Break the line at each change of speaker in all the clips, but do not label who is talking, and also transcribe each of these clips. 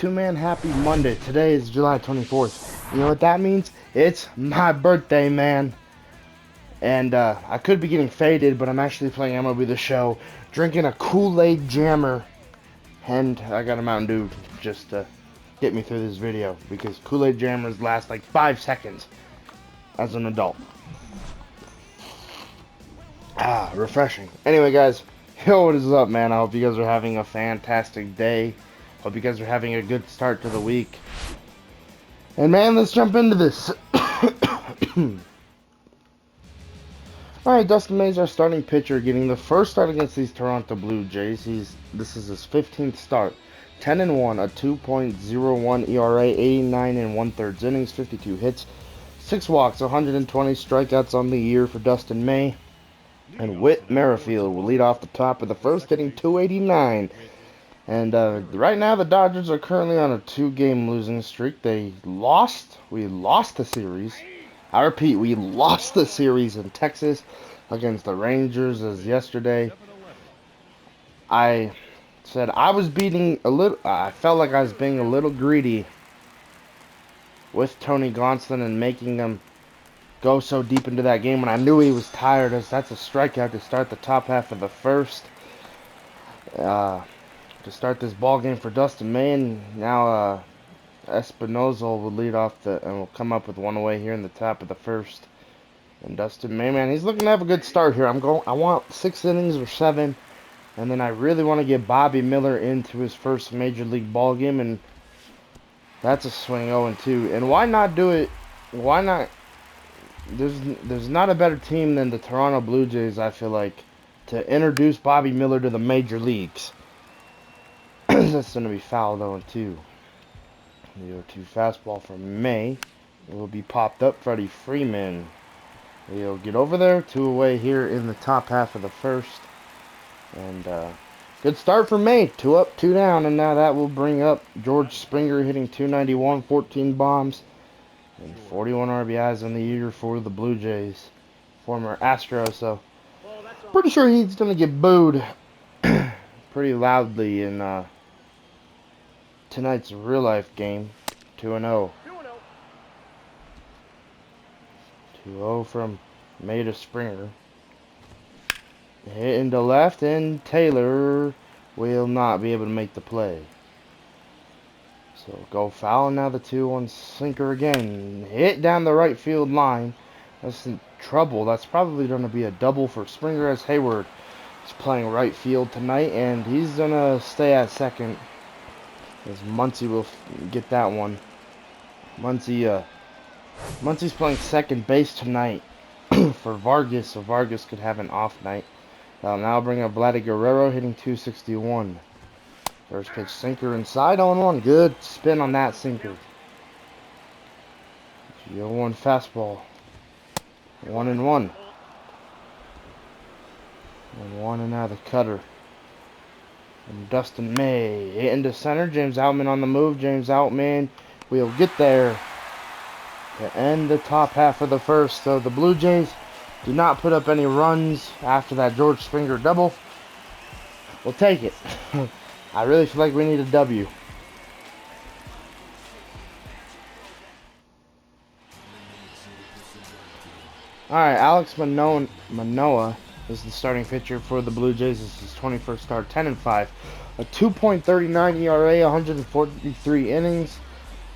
Two-man happy Monday. Today is July 24th. You know what that means? It's my birthday, man. And I could be getting faded, but I'm actually playing MLB The Show, drinking a Kool-Aid jammer, and I got a Mountain Dew just to get me through this video, because Kool-Aid jammers last like 5 seconds as an adult. Refreshing. Anyway, guys, yo, what is up, man? I hope you guys are having a fantastic day. Hope you guys are having a good start to the week. And man, let's jump into this. Alright, Dustin May's our starting pitcher, getting the first start against these Toronto Blue Jays. This is his 15th start. 10-1, a 2.01 ERA, 89 1/3 innings, 52 hits, 6 walks, 120 strikeouts on the year for Dustin May. And Whit Merrifield will lead off the top of the first, hitting 289. And right now the Dodgers are currently on a 2-game losing streak. We lost the series. I repeat, we lost the series in Texas against the Rangers as yesterday. I said I was beating a little. I felt like I was being a little greedy with Tony Gonsolin and making him go so deep into that game when I knew he was tired, as that's a strikeout to start the top half of the first. To start this ball game for Dustin May, and now Espinosa will lead off and will come up with one away here in the top of the first. And Dustin May, man, he's looking to have a good start here. I want 6 innings or 7, and then I really want to get Bobby Miller into his first major league ball game, and that's a swing 0-2. And why not do it? Why not? There's not a better team than the Toronto Blue Jays, I feel like, to introduce Bobby Miller to the major leagues. That's going to be foul 0-2. The 0-2 fastball from May. It will be popped up. Freddie Freeman. He'll get over there. 2 away here in the top half of the first. And good start for May. 2 up, 2 down. And now that will bring up George Springer hitting 291, 14 bombs, and 41 RBIs on the year for the Blue Jays. Former Astro. So pretty sure he's going to get booed pretty loudly in tonight's real-life game. 2-0. 2-0 from May to Springer. Hit into left, and Taylor will not be able to make the play. So go foul. Now the 2-1 sinker again. Hit down the right field line. That's in trouble. That's probably going to be a double for Springer, as Hayward is playing right field tonight, and he's going to stay at second, as Muncy will get that one. Muncy's playing second base tonight for Vargas, so Vargas could have an off night. I'll now bring up Vladdy Guerrero hitting 261. First pitch sinker inside, 0-1. Good spin on that sinker. 0-1 fastball. 1-1. 1-1, and now the cutter. And Dustin May hit into center. James Outman on the move. James Outman will get there to end the top half of the first. So the Blue Jays do not put up any runs after that George Springer double. We'll take it. I really feel like we need a W. Alright, Alex Manoah is the starting pitcher for the Blue Jays. This is his 21st start, 10-5. A 2.39 ERA, 143 innings,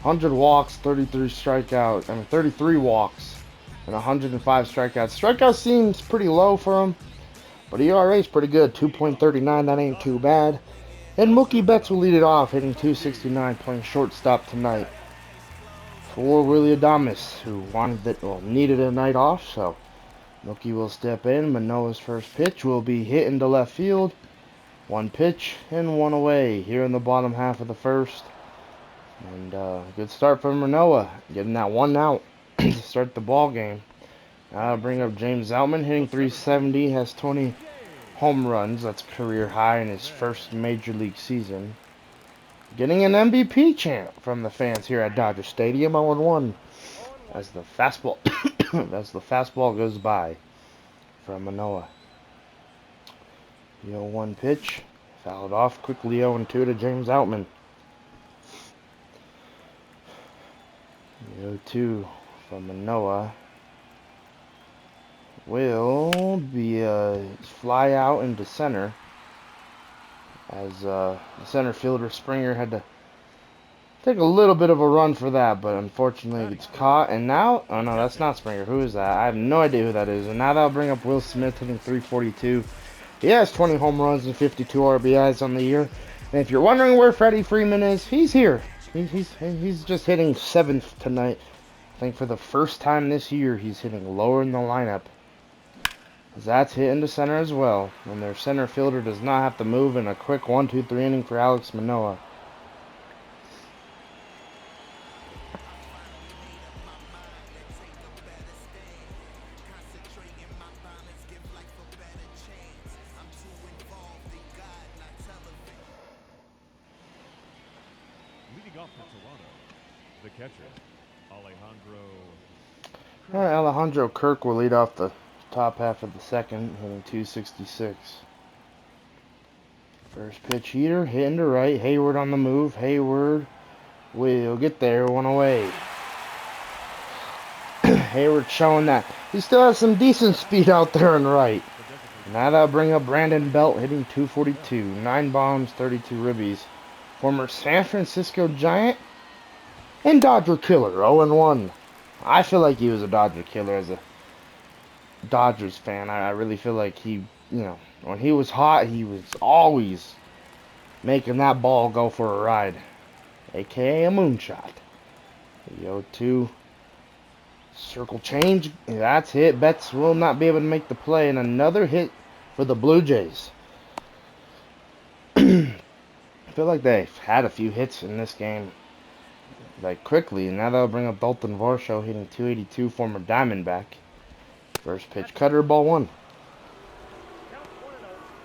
100 walks, 33 walks, and 105 strikeouts. Strikeout seems pretty low for him, but ERA is pretty good, 2.39. That ain't too bad. And Mookie Betts will lead it off, hitting 269, playing shortstop tonight for Willie Adames, who needed a night off. So Mookie will step in. Manoah's first pitch will be hit into left field. 1 pitch and 1 away here in the bottom half of the first. And good start from Manoah, getting that 1 out to start the ball game. Now I'll bring up James Outman, hitting 370, has 20 home runs. That's career high in his first major league season. Getting an MVP chant from the fans here at Dodger Stadium. 0-1 as the fastball goes by from Manoah. The 0-1 pitch fouled off quickly. 0-2 to James Outman. 0-2 from Manoah will be a fly out into center, as the center fielder Springer had to take a little bit of a run for that, but unfortunately it gets caught. And now, oh no, that's not Springer. Who is that? I have no idea who that is. And now that'll bring up Will Smith hitting 342. He has 20 home runs and 52 RBIs on the year. And if you're wondering where Freddie Freeman is, he's here. He's just hitting 7th tonight. I think for the first time this year, he's hitting lower in the lineup. That's hit into center as well. And their center fielder does not have to move in a quick 1-2-3 inning for Alex Manoah.
The catcher,
Alejandro Kirk will lead off the top half of the second, hitting 266. First pitch heater, hitting to right. Hayward on the move. Hayward will get there, one away. Hayward showing that he still has some decent speed out there and right. Now that'll bring up Brandon Belt, hitting 242. 9 bombs, 32 ribbies. Former San Francisco Giant and Dodger killer, 0-1. I feel like he was a Dodger killer as a Dodgers fan. I really feel like he, when he was hot, he was always making that ball go for a ride, aka a moonshot. 0-2. Circle change. That's hit. Betts will not be able to make the play, and another hit for the Blue Jays. I feel like they've had a few hits in this game, like quickly, and now that'll bring up Dalton Varsho hitting 282, former Diamondback. First pitch cutter, ball 1.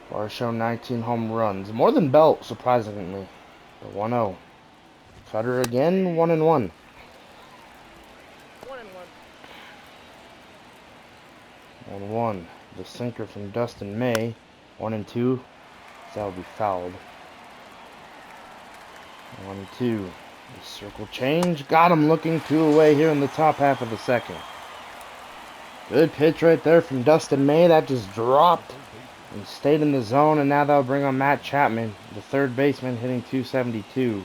Varsho 19 home runs, more than Belt surprisingly. The 1-0. Cutter again, 1-1. 1-1. The sinker from Dustin May, 1-2. That will be fouled. 1-2. The circle change. Got him looking 2 away here in the top half of the second. Good pitch right there from Dustin May. That just dropped and stayed in the zone. And now that'll bring on Matt Chapman, the third baseman, hitting 272.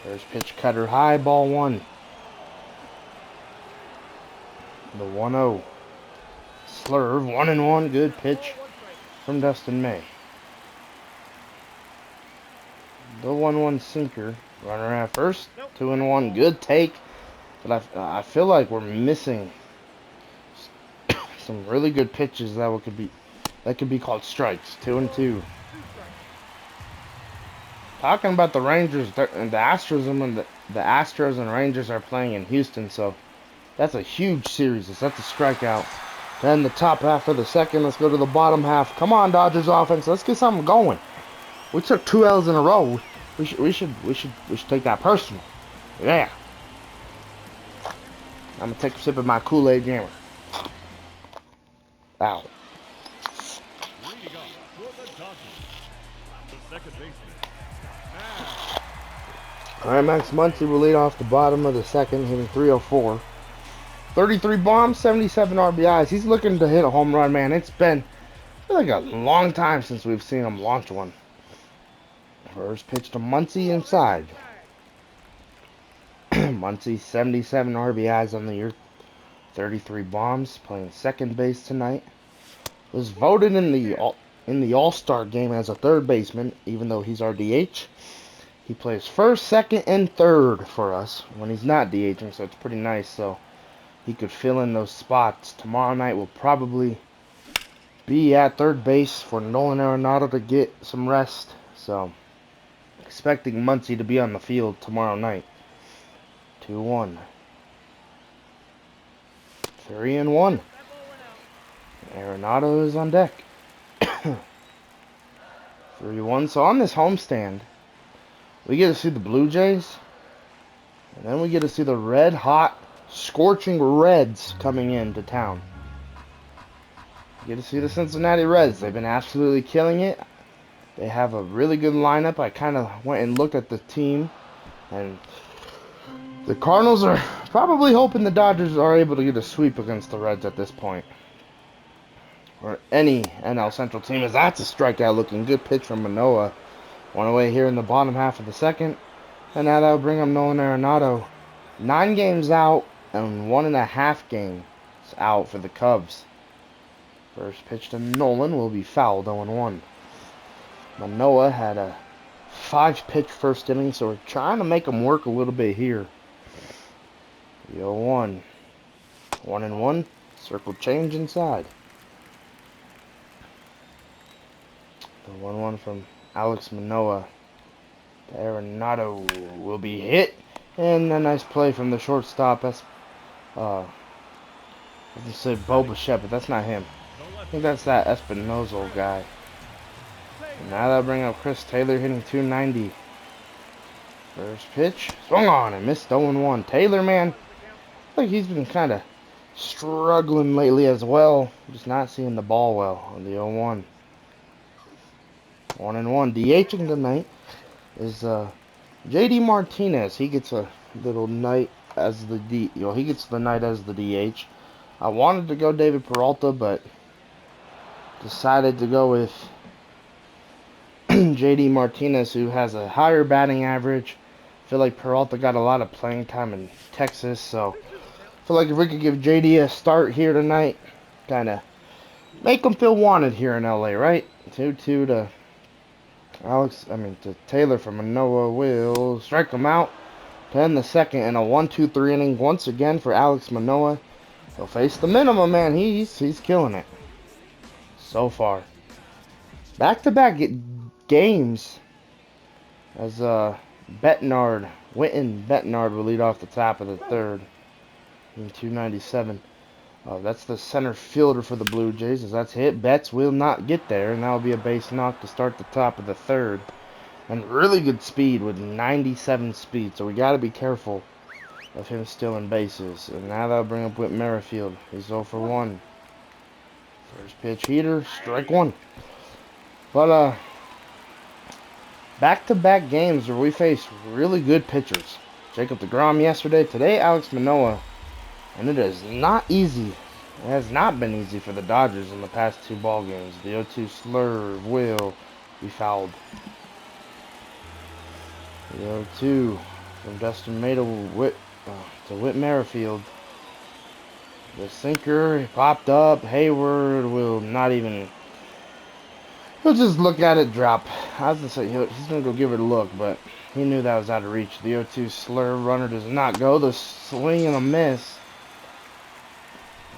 First pitch cutter high, ball 1. The 1-0. Slurve, 1-1. Good pitch from Dustin May. The 1-1 sinker. Runner at first. 2-1. Good take. But I feel like we're missing some really good pitches that could be called strikes. 2-2. Talking about the Rangers and the Astros, and the Astros and Rangers are playing in Houston, so that's a huge series. That's a strikeout. Then the top half of the second. Let's go to the bottom half. Come on, Dodgers offense. Let's get something going. We took 2 L's in a row. We should take that personal. Yeah. I'm gonna take a sip of my Kool-Aid Jammer. Ow. Alright, Max Muncy will lead off the bottom of the second, hitting 304. 33 bombs, 77 RBIs. He's looking to hit a home run, man. It's been like a long time since we've seen him launch one. First pitch to Muncy inside. Muncy, 77 RBIs on the year. 33 bombs, playing second base tonight. Was voted in the All-Star game as a third baseman, even though he's our DH. He plays first, second, and third for us when he's not DHing, so it's pretty nice. So he could fill in those spots. Tomorrow night will probably be at third base for Nolan Arenado to get some rest. So expecting Muncy to be on the field tomorrow night. 2-1. 3-1. Arenado is on deck. 3-1. So on this homestand, we get to see the Blue Jays, and then we get to see the red hot, scorching Reds coming into town. We get to see the Cincinnati Reds. They've been absolutely killing it. They have a really good lineup. I kind of went and looked at the team, and The Cardinals are probably hoping the Dodgers are able to get a sweep against the Reds at this point. Or any NL Central team, as that's a strikeout looking. Good pitch from Manoah. One away here in the bottom half of the second. And now that'll bring up Nolan Arenado. 9 games out and 1.5 games out for the Cubs. First pitch to Nolan will be fouled, 0-1. Manoah had a 5-pitch first inning, so we're trying to make him work a little bit here. The 0-1. 1-1. Circle change inside. The 1-1 from Alex Manoah. Arenado will be hit. And a nice play from the shortstop. That's, I was going to say Bo Bichette, but that's not him. I think that's that Espinoza guy. And now that'll bring up Chris Taylor hitting 290. First pitch. Swung on and missed 0-1. Taylor, man, I think he's been kind of struggling lately as well. Just not seeing the ball well on the 0-1. 1-1. DHing tonight is JD Martinez. He gets a little night as the he gets the night as the DH. I wanted to go David Peralta, but decided to go with JD Martinez, who has a higher batting average. I feel like Peralta got a lot of playing time in Texas, so I feel like if we could give JD a start here tonight, kind of make him feel wanted here in LA, right? 2-2 to to Taylor from Manoah will strike him out to end the second in a 1-2-3 inning once again for Alex Manoah. He'll face the minimum, man. He's killing it so far. Back-to-back games as Witten Betnard will lead off the top of the third in 297. That's the center fielder for the Blue Jays. As that's hit, Betts will not get there, and that will be a base knock to start the top of the third. And really good speed with 97 speed, so we got to be careful of him stealing bases. And now that'll bring up Whit Merrifield. He's 0 for 1. First pitch heater, strike 1. But back-to-back games where we face really good pitchers. Jacob deGrom yesterday, today Alex Manoah. And it is not easy. It has not been easy for the Dodgers in the past 2 ball games. The 0-2 slurve will be fouled. The 0-2 from Dustin May to Whit Merrifield. The sinker popped up. Hayward will not even. He'll just look at it drop. I was going to say he's going to go give it a look, but he knew that was out of reach. The 0-2 slurve runner does not go. The swing and a miss.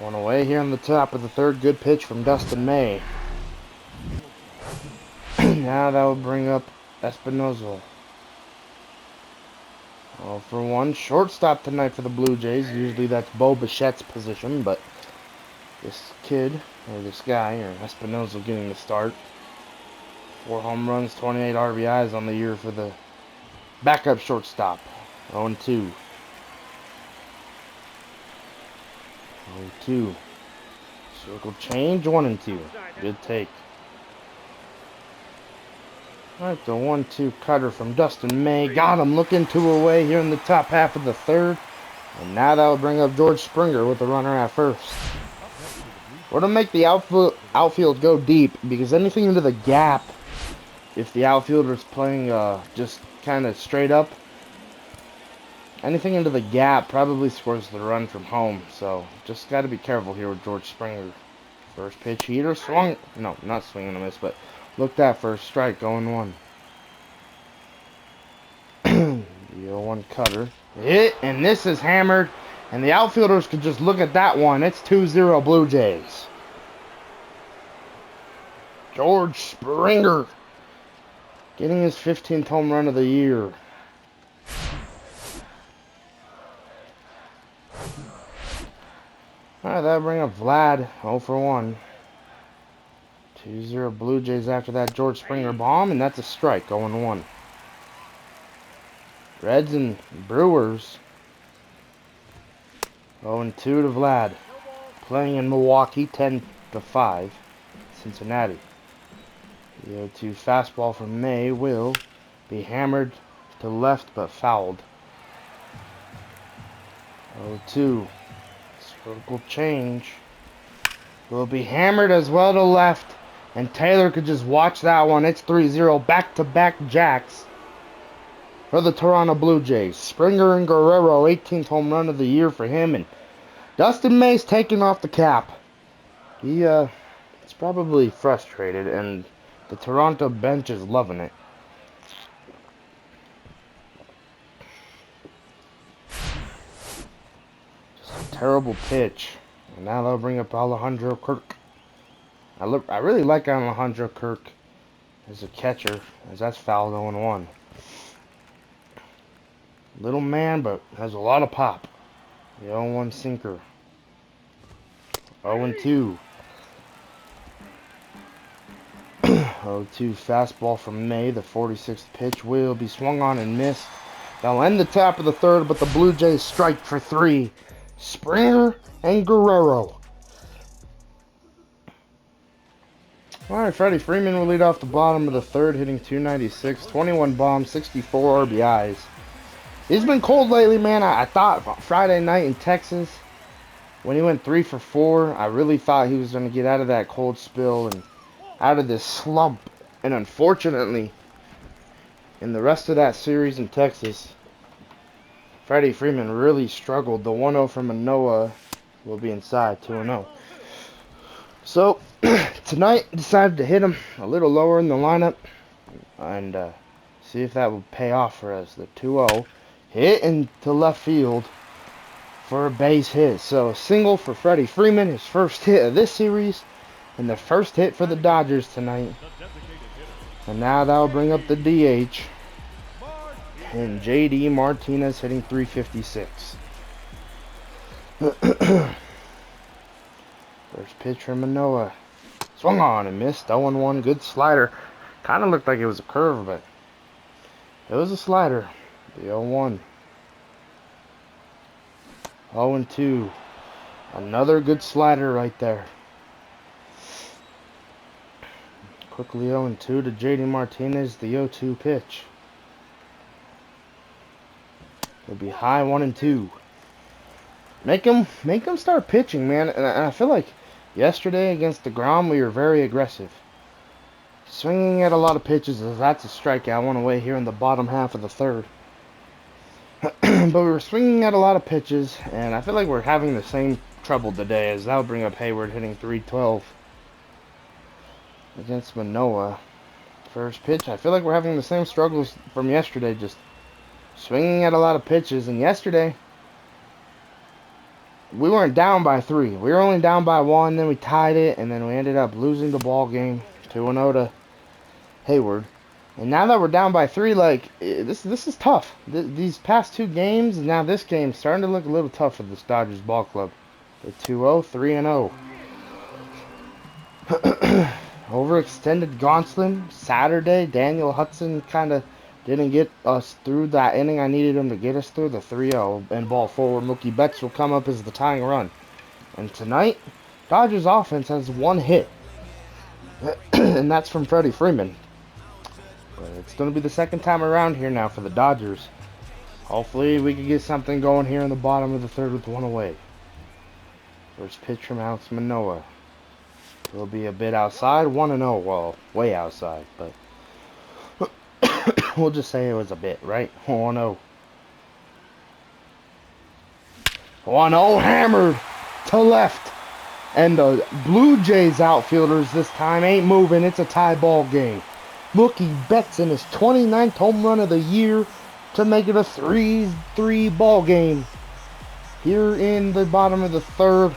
One away here on the top of the third. Good pitch from Dustin May. Now that will bring up Espinoza. 0 for 1. Shortstop tonight for the Blue Jays. Usually that's Bo Bichette's position, but this kid, or this guy, or Espinoza getting the start. 4 home runs, 28 RBIs on the year for the backup shortstop. 0-2. 0-2. Circle change, 1-2. Good take. Alright, the 1-2 cutter from Dustin May. Got him looking 2 away here in the top half of the third. And now that will bring up George Springer with the runner at first. We're going to make the outfield go deep, because anything into the gap, if the outfielder is playing just kind of straight up, anything into the gap probably scores the run from home. So just got to be careful here with George Springer. First pitch heater, swung. No, not swinging a miss, but looked at for a strike, 0-1. The 0-1 cutter. Hit, and this is hammered. And the outfielders could just look at that one. It's 2-0 Blue Jays. George Springer getting his 15th home run of the year. Alright, that'll bring up Vlad, 0 for 1. 2-0 Blue Jays after that George Springer bomb, and that's a strike, 0-1. Reds and Brewers, 0-2 to Vlad. Playing in Milwaukee, 10-5. Cincinnati. The 0-2 fastball from May will be hammered to left but fouled. 0-2. Circle change. Will be hammered as well to left. And Taylor could just watch that one. It's 3-0. Back-to-back jacks for the Toronto Blue Jays. Springer and Guerrero, 18th home run of the year for him. And Dustin May's taking off the cap. He's probably frustrated, and the Toronto bench is loving it. Just a terrible pitch. And now they'll bring up Alejandro Kirk. I really like Alejandro Kirk as a catcher, as that's foul 0-1. Little man, but has a lot of pop. The 0-1 sinker. 0-2. 0-2 fastball from May. The 46th pitch will be swung on and missed. They'll end the top of the third, but the Blue Jays strike for 3. Springer and Guerrero. Alright, Freddie Freeman will lead off the bottom of the third, hitting .296, 21 bombs, 64 RBIs. He's been cold lately, man. I thought Friday night in Texas, when he went 3 for 4, I really thought he was going to get out of that cold spill and out of this slump. And unfortunately, in the rest of that series in Texas, Freddie Freeman really struggled. The 1-0 from Manoah will be inside, 2-0. So, tonight, decided to hit him a little lower in the lineup and see if that will pay off for us. The 2-0 hit into left field for a base hit. So, single for Freddie Freeman, his first hit of this series, and the first hit for the Dodgers tonight. And now that will bring up the DH. And J.D. Martinez hitting .356. First pitch from Manoah. Swung on and missed. 0-1. Good slider. Kind of looked like it was a curve, but it was a slider. The 0-1. 0-2. Another good slider right there. Quickly 0-2 to J.D. Martinez. The 0-2 pitch. It'll be high 1-2. Make him start pitching, man. And I feel like yesterday against DeGrom, we were very aggressive. Swinging at a lot of pitches, as that's a strikeout. One away here in the bottom half of the third. But we were swinging at a lot of pitches, and I feel like we're having the same trouble today, as that'll bring up Hayward hitting .312 against Manoah. First pitch, I feel like we're having the same struggles from yesterday, just swinging at a lot of pitches. And yesterday, we weren't down by 3. We were only down by 1. Then we tied it, and then we ended up losing the ball game 2-0 to Hayward. And now that we're down by 3, like this is tough. These past 2 games, and now this game, starting to look a little tough for this Dodgers ball club. The 2-0, 3-0. Overextended Gonsolin Saturday. Daniel Hudson kind of didn't get us through that inning I needed him to get us through. The 3-0 and ball forward. Mookie Betts will come up as the tying run. And tonight, Dodgers offense has 1 hit. And that's from Freddie Freeman. But it's going to be the second time around here now for the Dodgers. Hopefully we can get something going here in the bottom of the third with 1 away. First pitch from Alex Manoah. It'll be a bit outside. 1-0. Well, way outside. But we'll just say it was a bit, right? 1-0. 1-0 hammered to left. And the Blue Jays outfielders this time ain't moving. It's a tie ball game. Mookie Betts in his 29th home run of the year to make it a 3-3 ball game. Here in the bottom of the third.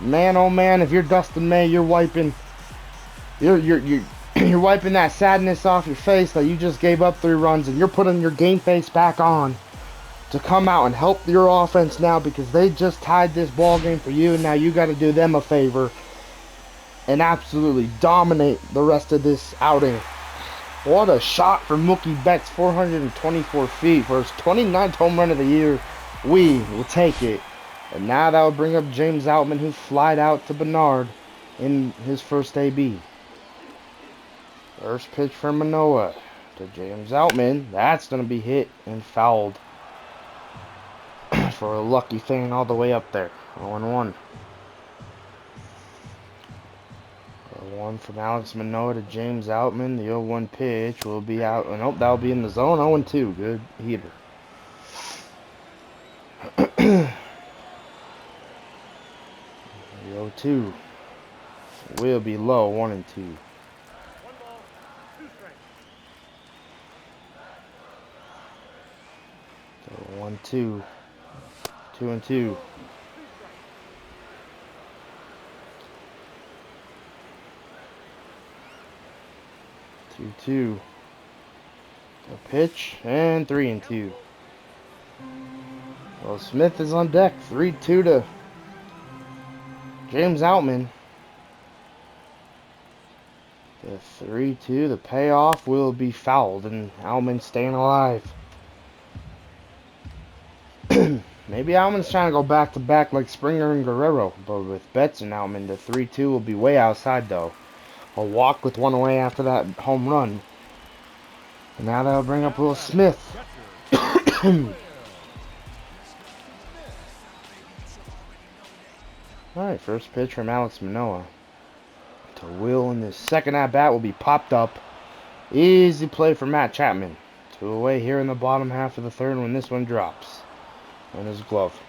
Man, oh man, if you're Dustin May, you're wiping you're wiping that sadness off your face that you just gave up 3 runs, and you're putting your game face back on to come out and help your offense now, because they just tied this ball game for you, and now you got to do them a favor and absolutely dominate the rest of this outing. What a shot from Mookie Betts, 424 feet for his 29th home run of the year. We will take it. And now that will bring up James Outman, who flied out to Bernard in his first AB. First pitch from Manoah to James Outman. That's going to be hit and fouled. for a lucky thing all the way up there. 0-1. 0-1 from Alex Manoah to James Outman. The 0-1 pitch will be out. Oh, nope, that'll be in the zone. 0-2. Good heater. The 0-2 will be low. 1-2. 1-2. 2-2. 2-2. The pitch and 3-2. Well, Smith is on deck. 3-2 to James Outman. The 3-2. The payoff will be fouled, and Outman staying alive. Maybe Outman's trying to go back to back like Springer and Guerrero, but with Betts and Outman, the 3-2 will be way outside though. A walk with one away after that home run. And now that'll bring up Will Smith. Alright, first pitch from Alex Manoah to Will, and his second at bat will be popped up. Easy play for Matt Chapman. 2 away here in the bottom half of the third when this one drops on his glove.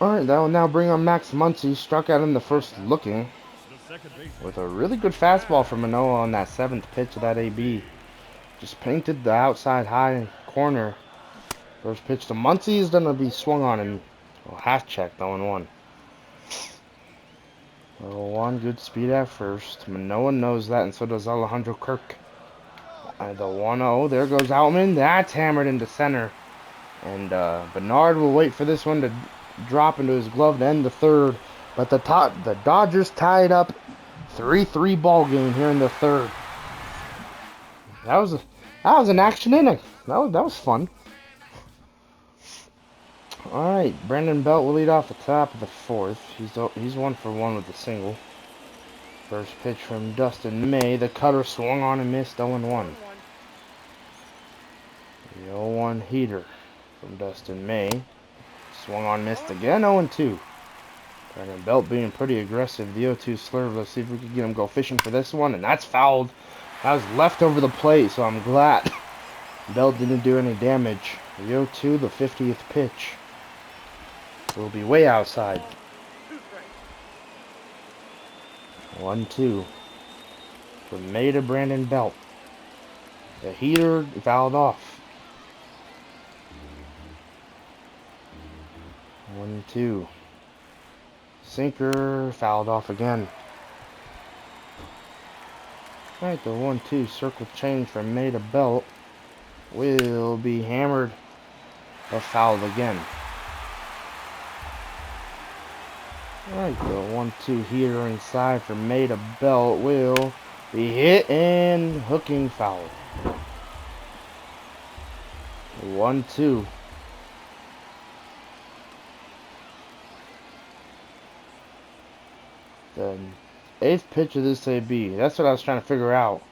Alright, that will now bring on Max Muncy. Struck out in the first looking with a really good fastball from Manoah on that 7th pitch of that AB. Just painted the outside high corner. First pitch to Muncy is going to be swung on and half checked. 0-1. 0-1, good speed at first. Manoah knows that, and so does Alejandro Kirk. The 1-0, there goes Outman. That's hammered into center. And Bernard will wait for this one to drop into his glove to end the third. But the Dodgers tied up 3-3 ball game here in the third. That was an action inning. That was fun. All right, Brandon Belt will lead off the top of the fourth. He's 1 for 1 with a single. First pitch from Dustin May. The cutter swung on and missed. 0-1. The 0-1 heater from Dustin May. Swung on, missed again. 0-2. Brandon Belt being pretty aggressive. The 0-2 slurve. Let's see if we can get him go fishing for this one. And that's fouled. That was left over the plate, so I'm glad Belt didn't do any damage. The 0-2, the 50th pitch, will be way outside. 1-2. From May to Brandon Belt. The heater fouled off. 1-2. Sinker fouled off again. Alright, the 1-2 circle change from May to Belt will be hammered or fouled again. Alright, the 1-2 heater inside from May to Belt will be hit and hooking foul. 1-2. The 8th pitch of this AB. That's what I was trying to figure out.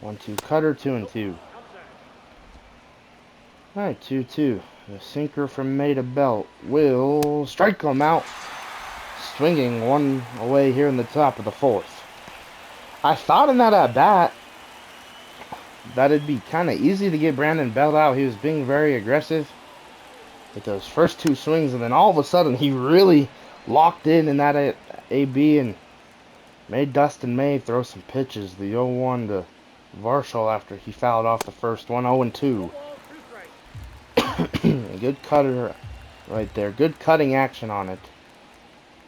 1-2 cutter, 2-2. Alright, 2-2. The sinker from May to Belt will strike him out. Swinging one away here in the top of the fourth. I thought in that at bat that it'd be kind of easy to get Brandon Belt out. He was being very aggressive with those first 2 swings, and then all of a sudden he really locked in that AB and made Dustin May throw some pitches. The 0-1 to Varshall after he fouled off the first one. 0-2. Good cutter right there. Good cutting action on it.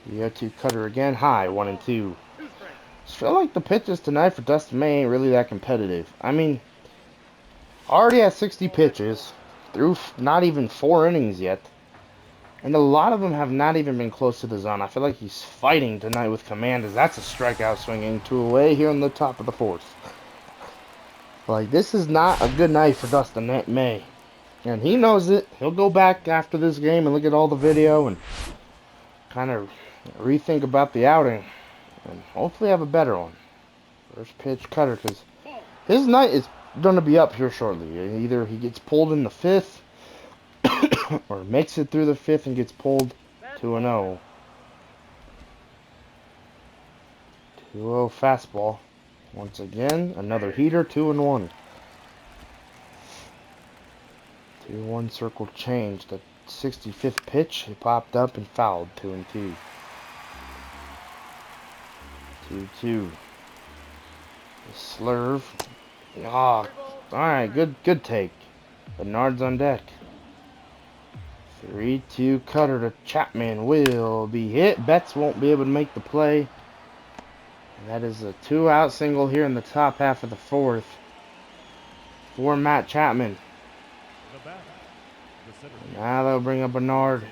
The 0-2 cutter again. High. 1-2. I feel like the pitches tonight for Dustin May ain't really that competitive. I mean, already at 60 pitches, through not even 4 innings yet. And a lot of them have not even been close to the zone. I feel like he's fighting tonight with command, as that's a strikeout swinging 2 away here in the top of the fourth. Like, this is not a good night for Dustin May. And he knows it. He'll go back after this game and look at all the video and kind of rethink about the outing. And hopefully have a better one. First pitch cutter, because his night is going to be up here shortly. Either he gets pulled in the 5th or makes it through the fifth and gets pulled 2-0. 2-0 fastball. Once again, another heater, 2-1. 2-1 circle change. The 65th pitch, he popped up and fouled, 2-2. 2-2. The slurve. Ah, alright, good take. Bernard's on deck. 3-2 cutter to Chapman will be hit. Betts won't be able to make the play. And that is a 2-out single here in the top half of the fourth for Matt Chapman. Now they'll bring up Bernard.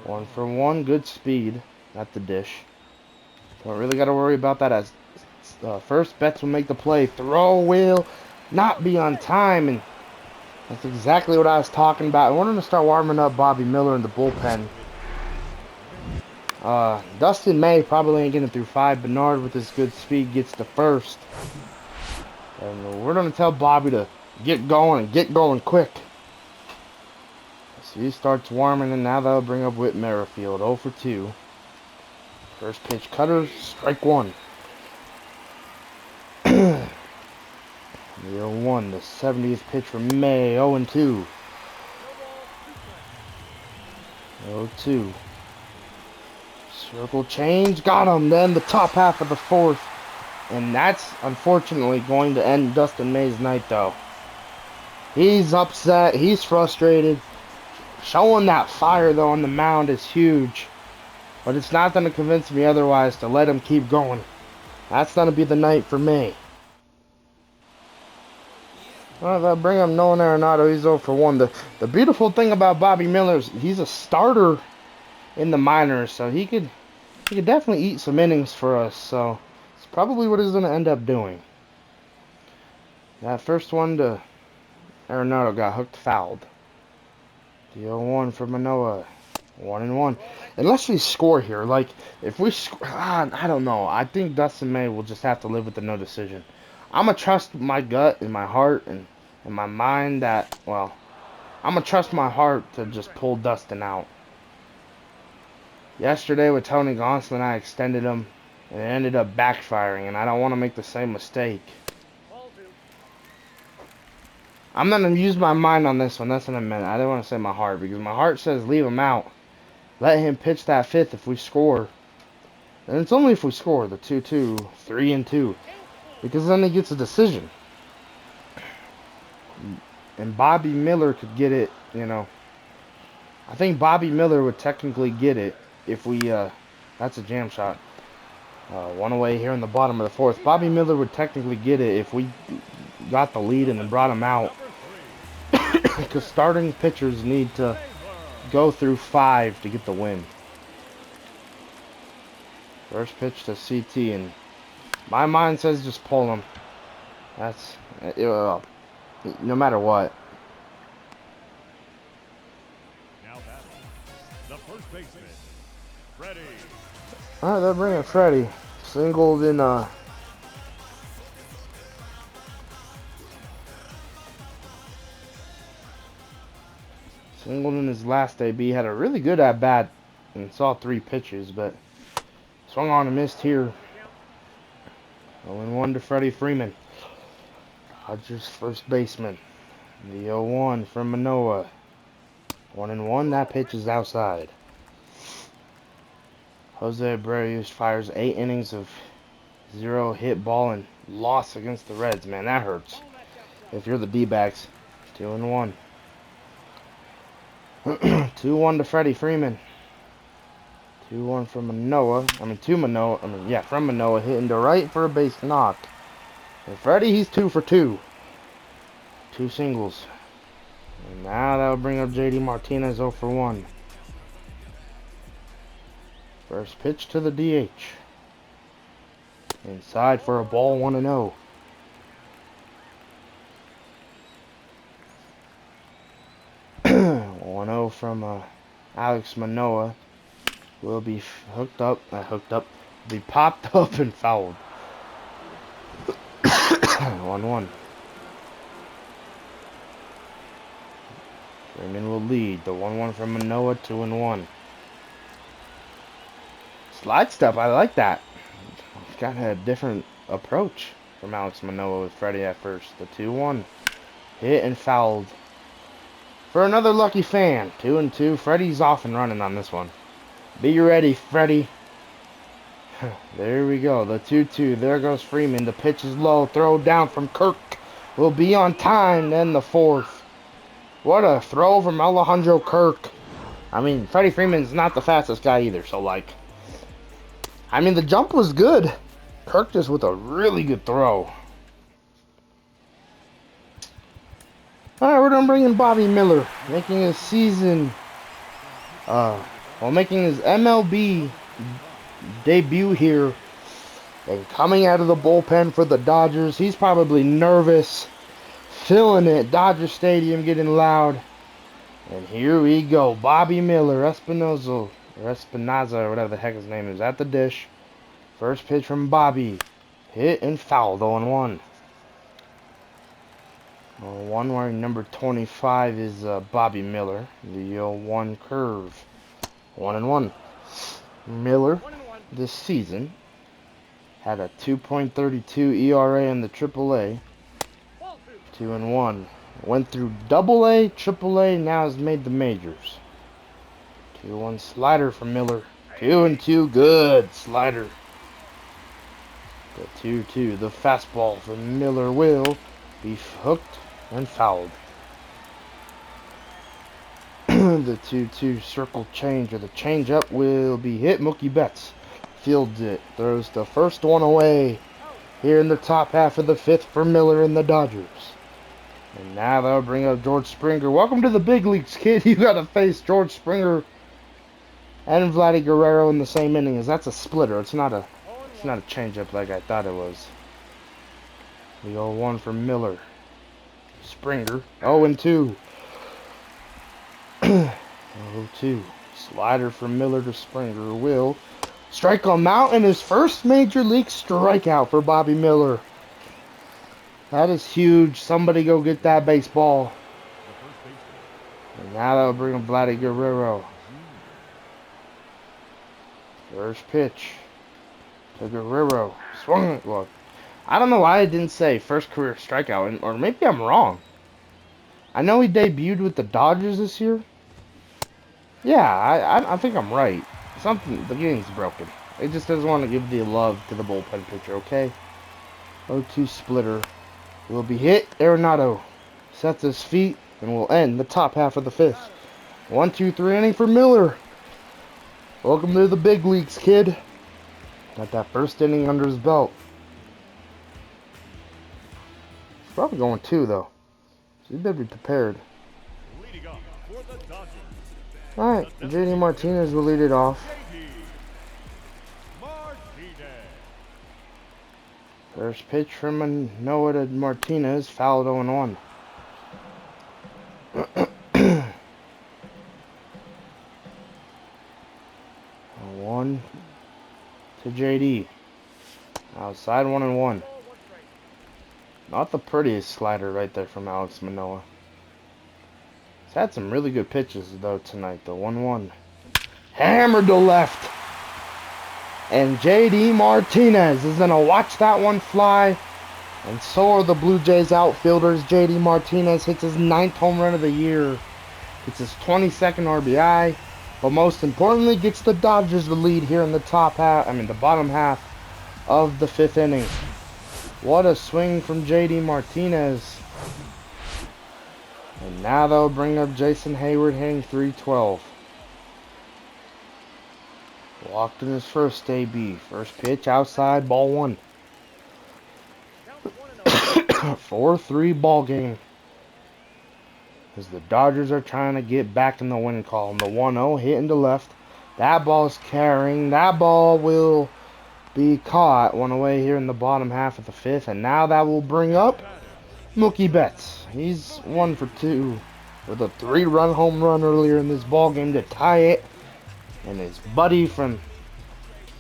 1-for-1, good speed at the dish. Don't really got to worry about that as first. Betts will make the play. Throw will not be on time, and that's exactly what I was talking about. I wanted to start warming up Bobby Miller in the bullpen. Dustin May probably ain't getting through 5. Bernard with his good speed gets to first. And we're going to tell Bobby to get going and get going quick. So he starts warming, and now they'll bring up Whit Merrifield. 0-for-2. First pitch cutter, strike one. The 0-1, the 70th pitch from May, 0-2. 0-2. Circle change, got him. Then the top half of the fourth. And that's unfortunately going to end Dustin May's night, though. He's upset, he's frustrated. Showing that fire, though, on the mound is huge. But it's not going to convince me otherwise to let him keep going. That's going to be the night for me. Well, they'll bring him Nolan Arenado. He's 0-for-1. The beautiful thing about Bobby Miller is he's a starter in the minors, so he could definitely eat some innings for us. So it's probably what he's going to end up doing. That first one to Arenado got hooked, fouled. The 0-1 for Manoah. 1-1. Unless we score here, like if we score, I don't know. I think Dustin May will just have to live with the no decision. I'm gonna trust my gut and my heart and my mind that, well, I'm gonna trust my heart to just pull Dustin out. Yesterday with Tony Gonsolin, I extended him, and it ended up backfiring, and I don't want to make the same mistake. I'm gonna use my mind on this one. That's what I meant. I didn't want to say my heart, because my heart says leave him out. Let him pitch that fifth if we score. And it's only if we score the 2-2, 3-2. Because then he gets a decision. And Bobby Miller could get it, you know. I think Bobby Miller would technically get it if we, that's a jam shot. One away here in the bottom of the fourth. Bobby Miller would technically get it if we got the lead and then brought him out. Because starting pitchers need to go through 5 to get the win. First pitch to CT, and my mind says just pull him. That's no matter what.
Now the first baseman, Freddie.
All right, they're bringing Freddie. Singled in singled in his last AB. Had a really good at bat and saw 3 pitches, but swung on and missed here. 0-1 to Freddie Freeman. Dodgers first baseman. The 0-1 from Manoah. 1-1. That pitch is outside. Jose Abreu fires 8 innings of 0 hit ball and loss against the Reds. Man, that hurts. If you're the D-backs. 2-1. 2-1 to Freddie Freeman. 2-1 from Manoah. From Manoah, hitting to right for a base knock. And Freddie, he's 2-for-2. 2 singles. And now that'll bring up JD Martinez 0-for-1. First pitch to the DH. Inside for a ball, 1-0. From Alex Manoah. Will be be popped up and fouled. 1-1. Freeman will lead. The 1-1 from Manoah, 2-1. Slide step, I like that. Got a different approach from Alex Manoah with Freddie at first. The 2-1. Hit and fouled. For another lucky fan. 2-2. Freddie's off and running on this one. Be ready, Freddie. There we go. The 2-2. There goes Freeman. The pitch is low. Throw down from Kirk. Will be on time. Then the 4th. What a throw from Alejandro Kirk. I mean, Freddie Freeman's not the fastest guy either. So, like, I mean, the jump was good. Kirk just with a really good throw. Alright, we're gonna bring in Bobby Miller, making his season, making his MLB debut here, and coming out of the bullpen for the Dodgers. He's probably nervous, feeling it. Dodger Stadium getting loud. And here we go, Bobby Miller, Espinoza, or whatever the heck his name is, at the dish. First pitch from Bobby, hit and fouled, 0-1. 1 wearing number 25 is Bobby Miller. The 1 curve. 1-1. Miller this season had a 2.32 ERA in the AAA. 2-1. Went through AA, AAA, now has made the majors. 2-1 slider from Miller. 2-2, good slider. The 2-2, the fastball from Miller will be hooked and fouled. The 2-2 circle change, or the change-up, will be hit. Mookie Betts fields it. Throws the first one away here in the top half of the 5th for Miller and the Dodgers. And now they'll bring up George Springer. Welcome to the big leagues, kid. You got to face George Springer and Vladdy Guerrero in the same inning. That's a splitter. It's not a change-up like I thought it was. The 0-1 for Miller. Springer, 0-2. 0-2. Slider from Miller to Springer will strike him out in his first major league strikeout for Bobby Miller. That is huge. Somebody go get that baseball. And now that'll bring him Vladdy Guerrero. First pitch to Guerrero. Swung it. Well, I don't know why I didn't say first career strikeout, or maybe I'm wrong. I know he debuted with the Dodgers this year. Yeah, I think I'm right. The game's broken. It just doesn't want to give the love to the bullpen pitcher, okay? 0-2 splitter will be hit. Arenado sets his feet and will end the top half of the 5th. 1-2-3 inning for Miller. Welcome to the big leagues, kid. Got that first inning under his belt. He's probably going 2, though. So you better be prepared. Alright, JD Martinez will lead it off. First pitch from Manoah to Martinez, fouled 0-1. 1 to JD. Outside, 1-1. Not the prettiest slider right there from Alex Manoah. He's had some really good pitches though tonight. The 1-1. Hammered to left. And JD Martinez is going to watch that one fly. And so are the Blue Jays outfielders. JD Martinez hits his 9th home run of the year. It's his 22nd RBI. But most importantly, gets the Dodgers the lead here in the the bottom half of the 5th inning. What a swing from JD Martinez. And now they'll bring up Jason Hayward hitting .312. Walked in his first AB. First pitch outside, ball 1. 4-3 ball game. As the Dodgers are trying to get back in the win column. The 1-0 hitting to left. That ball is carrying. That ball will be caught. One away here in the bottom half of the 5th. And now that will bring up Mookie Betts. He's 1 for 2 with a 3-run home run earlier in this ball game to tie it. And his buddy from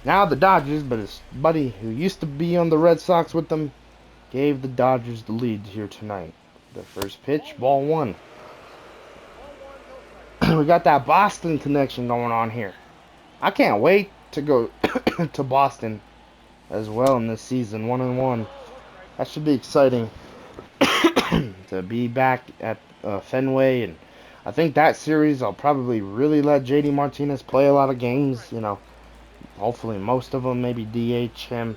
now the Dodgers, but his buddy who used to be on the Red Sox with them, gave the Dodgers the lead here tonight. The first pitch, ball 1. We got that Boston connection going on here. I can't wait to go to Boston as well in this season, 1-1. That should be exciting to be back at Fenway, and I think that series I'll probably really let JD Martinez play a lot of games. Hopefully most of them, maybe DH him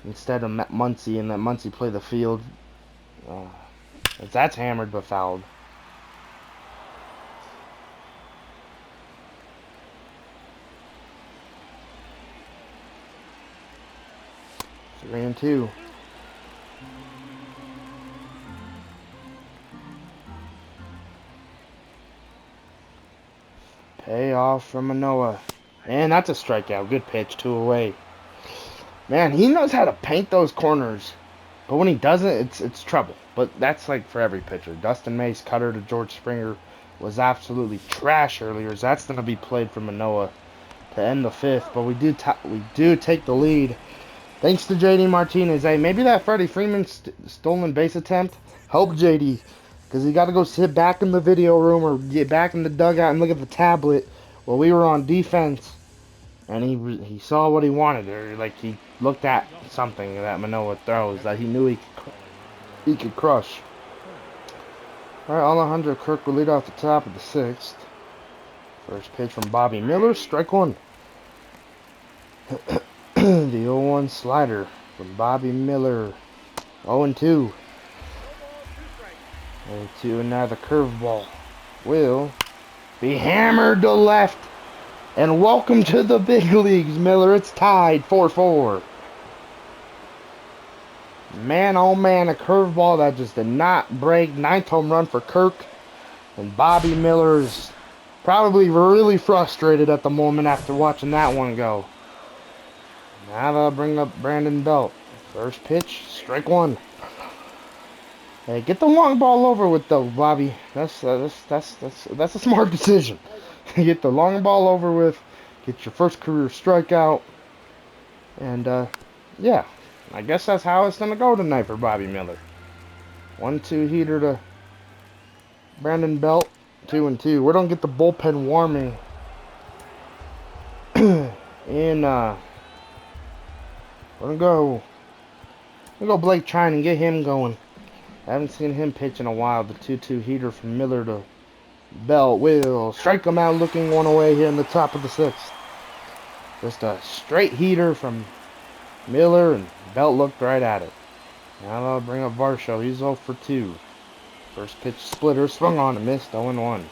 instead of Muncy, and let Muncy play the field. That's hammered but fouled. Three and two. Payoff from Manoah. Man, that's a strikeout. Good pitch, 2 away. Man, he knows how to paint those corners. But when he doesn't, it's trouble. But that's like for every pitcher. Dustin May's cutter to George Springer was absolutely trash earlier. That's going to be played for Manoah to end the 5th. But we do take the lead. Thanks to JD Martinez. Hey, maybe that Freddie Freeman stolen base attempt helped JD. Because he got to go sit back in the video room or get back in the dugout and look at the tablet while we were on defense. And he saw what he wanted. Or like he looked at something that Manoah throws that he knew he could crush. All right, Alejandro Kirk will lead off the top of the 6th. First pitch from Bobby Miller, strike one. The 0-1 slider from Bobby Miller. 0-2. 0-2, and now the curveball will be hammered to left. And welcome to the big leagues, Miller. It's tied 4-4. Man, oh man, a curveball that just did not break. 9th home run for Kirk. And Bobby Miller's probably really frustrated at the moment after watching that one go. Now they'll bring up Brandon Belt. First pitch, strike one. Hey, get the long ball over with though, Bobby. That's a smart decision. Get the long ball over with. Get your first career strikeout. And yeah, I guess that's how it's gonna go tonight for Bobby Miller. 1-2 heater to Brandon Belt. 2-2. We're gonna get the bullpen warming in we're gonna go Blake Trine and get him going. I haven't seen him pitch in a while. The 2-2 heater from Miller to Belt will strike him out, looking one away here in the top of the 6th. Just a straight heater from Miller, and Belt looked right at it. Now they'll bring up Varsho. He's 0 for 2. First pitch splitter, swung on and missed, 0-1.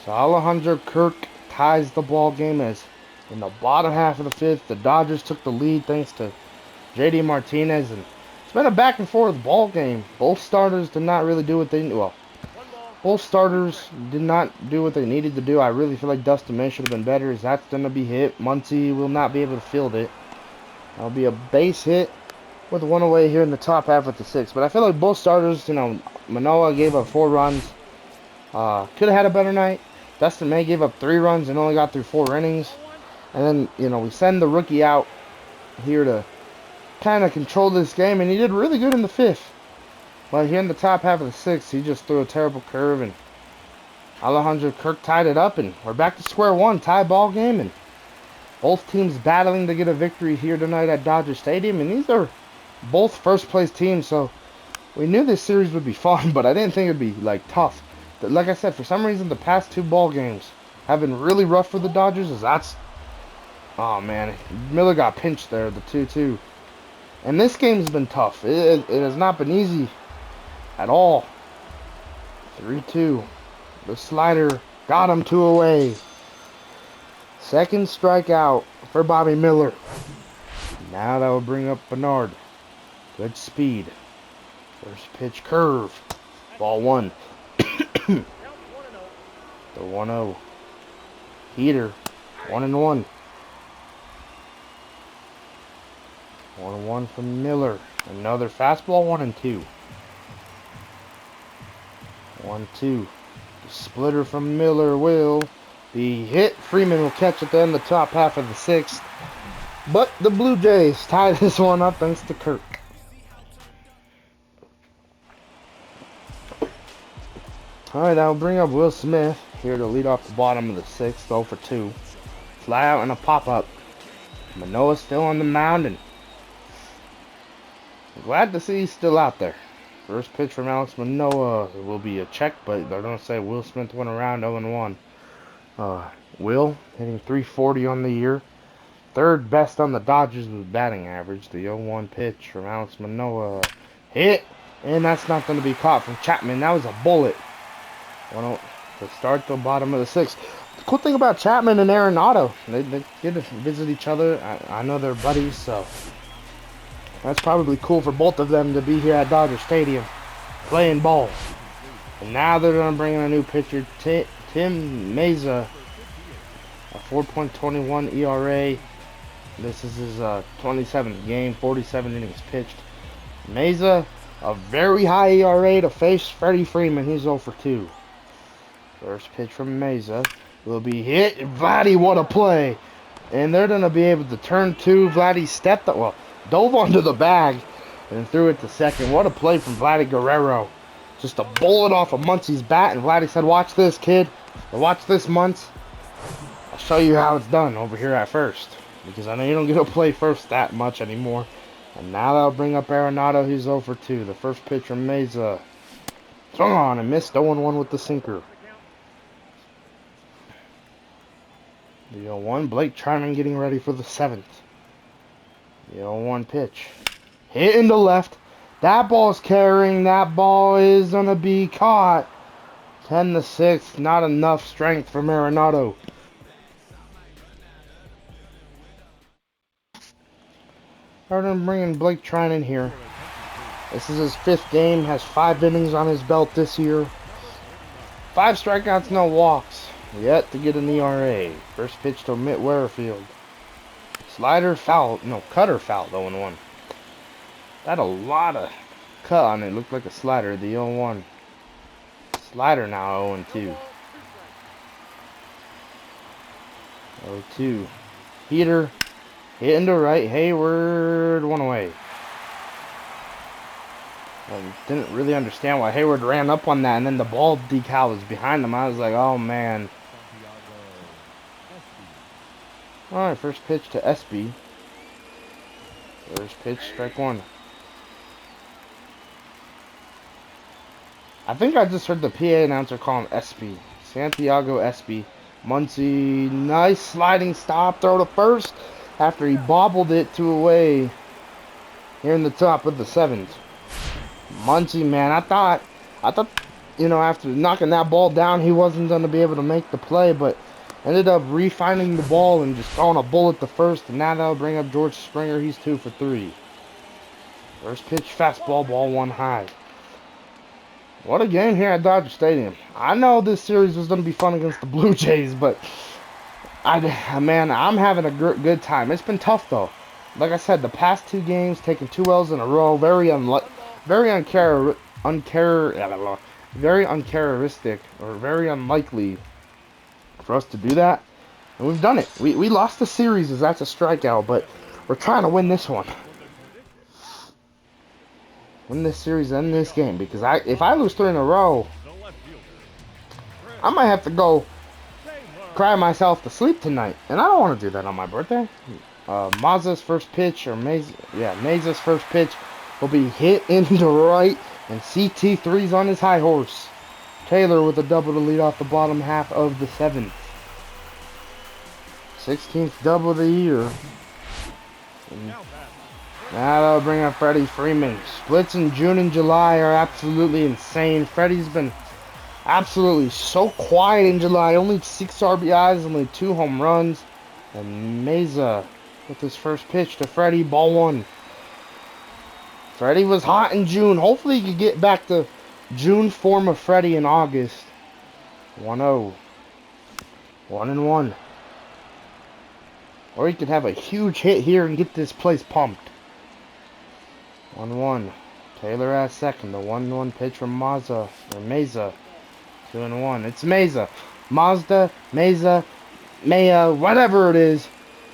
So Alejandro Kirk ties the ball game as in the bottom half of the 5th, the Dodgers took the lead thanks to JD Martinez, and it's been a back and forth ball game. Both starters did not really do what they both starters did not do what they needed to do. I really feel like Dustin May should have been better, as that's going to be hit. Muncy will not be able to field it. That'll be a base hit with one away here in the top half of the 6th. But I feel like both starters, Manoah gave up 4 runs. Could have had a better night. Dustin May gave up 3 runs and only got through 4 innings. And then, we send the rookie out here to kind of control this game, and he did really good in the 5th. But here in the top half of the 6th, he just threw a terrible curve, and Alejandro Kirk tied it up, and we're back to square one, tie ball game, and both teams battling to get a victory here tonight at Dodger Stadium, and these are both first-place teams, so we knew this series would be fun, but I didn't think it would be, tough. But like I said, for some reason, the past 2 ball games have been really rough for the Dodgers, oh, man, Miller got pinched there, the 2-2. And this game's been tough. It has not been easy at all. 3-2. The slider got him 2 away. Second strikeout for Bobby Miller. Now that will bring up Bernard. Good speed. First pitch curve. Ball 1. The 1-0. Heater. 1-1. 1-1 from Miller. Another fastball. 1-2. 1-2. The splitter from Miller will be hit. Freeman will catch it in the top half of the 6th. But the Blue Jays tie this one up thanks to Kirk. Alright, I'll bring up Will Smith. here to lead off the bottom of the 6th, 0 for 2. Fly out and a pop-up. Manoah's still on the mound, and glad to see he's still out there. First pitch from Alex Manoah will be a check, but they're going to say Will Smith went around 0-1. Will hitting 340 on the year. Third best on the Dodgers with batting average. The 0-1 pitch from Alex Manoah. Hit! And that's not going to be caught from Chapman. That was a bullet. Well, to start the bottom of the 6th. The cool thing about Chapman and Arenado, they get to visit each other. I know they're buddies, so that's probably cool for both of them to be here at Dodger Stadium playing ball. And now they're going to bring in a new pitcher, Tim Meza, a 4.21 ERA. This is his 27th game, 47 innings pitched. Meza, a very high ERA to face Freddie Freeman. He's 0 for 2. First pitch from Meza will be hit. Vladdy, what a play! And they're going to be able to turn 2. Vladdy stepped up, well, dove onto the bag and threw it to second. What a play from Vladdy Guerrero. Just a bullet off of Muncie's bat, and Vladdy said, "Watch this, kid. Watch this, Muntz. I'll show you how it's done over here at first." Because I know you don't get to play first that much anymore. And now they'll bring up Arenado. He's 0 for 2. The first pitch from Meza. Swung on and missed 0-1 with the sinker. The 0-1. Blake Trinan getting ready for the 7th. The 0-1 pitch. Hit into left. That ball's carrying. That ball is going to be caught. 10-6. Not enough strength from Arenado. They're going to bring in Blake Trinan here. This is his 5th game. Has 5 innings on his belt this year. 5 strikeouts, no walks. Yet to get an ERA. First pitch to Mitt Werefield. Slider foul. No, cutter foul, 0-1. That a lot of cut on it. Looked like a slider. The 0-1. Slider now 0-2. 0-2. Heater. Hit into right. Hayward. 1 away. I didn't really understand why Hayward ran up on that, and then the ball decal was behind him. I was like, oh man. Alright, first pitch to SB. First pitch, strike 1. I think I just heard the PA announcer call him SB. Santiago SB. Muncie, nice sliding stop, throw to first after he bobbled it 2 away here in the top of the 7th. Muncie, man, I thought, you know, after knocking that ball down, he wasn't going to be able to make the play, but ended up refining the ball and just throwing a bullet to first, and now that'll bring up George Springer. He's 2 for 3. First pitch, fastball, ball 1 high. What a game here at Dodger Stadium. I know this series was going to be fun against the Blue Jays, but man, I'm having a good time. It's been tough, though. Like I said, the past 2 games, taking 2 L's in a row, very uncharacteristic, or very unlikely for us to do that. And we've done it. We lost the series as that's a strikeout, but we're trying to win this one. Win this series and this game, because if I lose 3 in a row, I might have to go cry myself to sleep tonight, and I don't want to do that on my birthday. Maza's first pitch, or Meza's first pitch will be hit into right, and CT3's on his high horse. Taylor with a double to lead off the bottom half of the 7th. 16th double of the year. And now they'll bring up Freddie Freeman. Splits in June and July are absolutely insane. Freddie's been absolutely so quiet in July. Only 6 RBIs, only 2 home runs. And Meza with his first pitch to Freddie, ball 1. Freddie was hot in June. Hopefully he could get back to June form of Freddie in August. 1-0. 1-1. Or he could have a huge hit here and get this place pumped. 1-1. Taylor at second. The 1-1 pitch from Meza. 2-1. It's Meza. Mazda, Meza, Maya, whatever it is.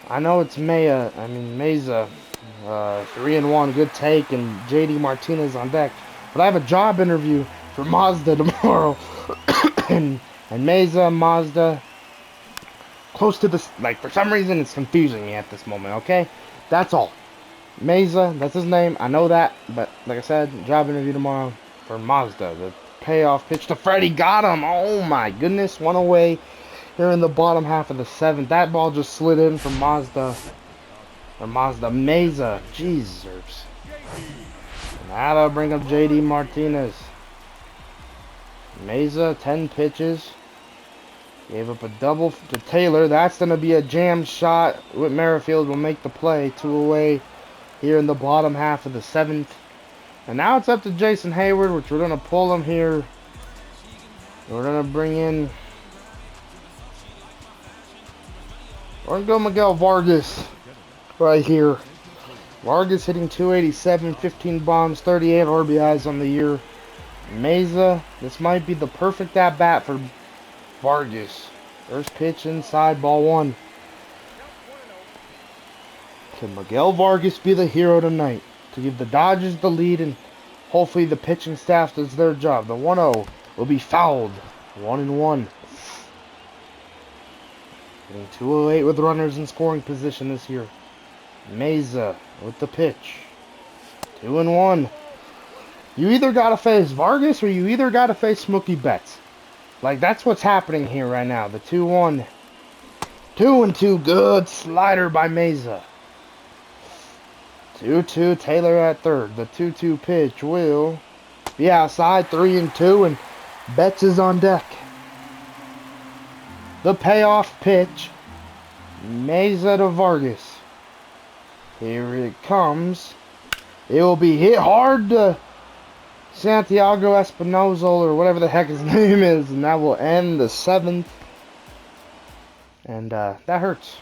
I know it's Maya. I mean Meza. 3-1. Good take. And JD Martinez on deck. But I have a job interview for Mazda tomorrow. And And Mazda, close to this, like, for some reason it's confusing me at this moment, okay? That's all. Meza, that's his name, I know that, but like I said, job interview tomorrow for Mazda. The payoff pitch to Freddie, got him! Oh my goodness, one away here in the bottom half of the seventh. That ball just slid in from Mazda. Or Mazda, Meza, Jesus. Now that'll bring up JD Martinez. Meza, 10 pitches. Gave up a double to Taylor. That's going to be a jam shot. Whit Merrifield will make the play. 2 away here in the bottom half of the seventh. And now it's up to Jason Hayward, which we're going to pull him here. We're going to bring in... We're going to go Miguel Vargas right here. Vargas hitting 287, 15 bombs, 38 RBIs on the year. Meza, this might be the perfect at-bat for Vargas. First pitch inside, ball 1. Can Miguel Vargas be the hero tonight to give the Dodgers the lead, and hopefully the pitching staff does their job? The 1-0 will be fouled. 1-1. Hitting 208 with runners in scoring position this year. Meza with the pitch. 2-1. You either gotta face Vargas or you either gotta face Mookie Betts. Like, that's what's happening here right now. The 2-1. 2-2. Good slider by Meza. 2-2. Taylor at third. The 2-2 pitch will be outside. 3-2. And Betts is on deck. The payoff pitch. Meza to Vargas. Here it comes. It will be hit hard to Santiago Espinosa, or whatever the heck his name is, and that will end the seventh. And that hurts.